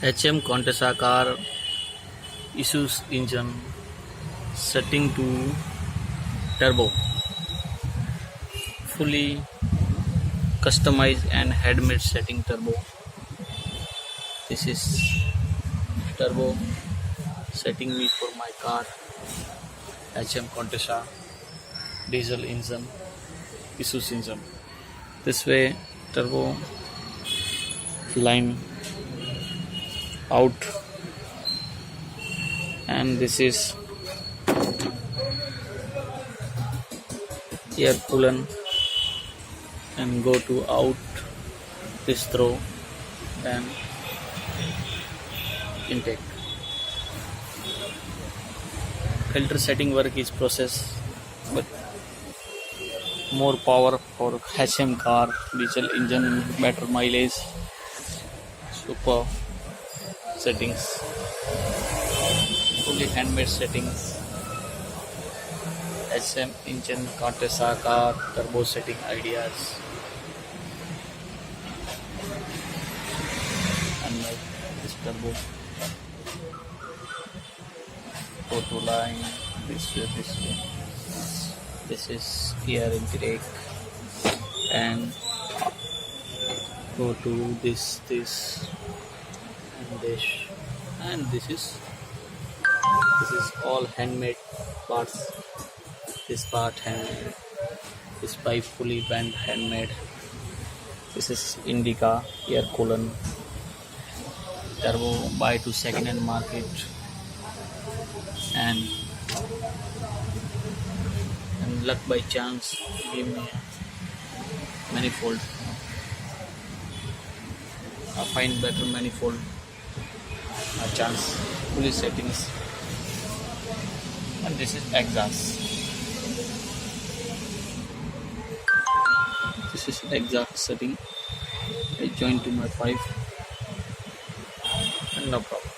HM Contessa car issues engine setting to turbo, fully customized and handmade setting turbo. This is turbo setting me for my car HM Contessa diesel engine, issues engine. This way turbo line out, and this is air coolant and go to out this throw and intake. Filter setting work is process, but more power for HM car, diesel engine, better mileage, super settings, fully handmade settings. HM engine Contessa car turbo setting ideas. Unlike this turbo, photo line, this way. This is air intake, and go to this and this, and this is all handmade parts. This part handmade, this pipe fully bent handmade. This is indica air coolant, turbo buy to second hand market, and luck by chance give me manifold. I find better manifold chance, fully settings, and this is exhaust. This is exhaust setting. I join to my pipe and no problem.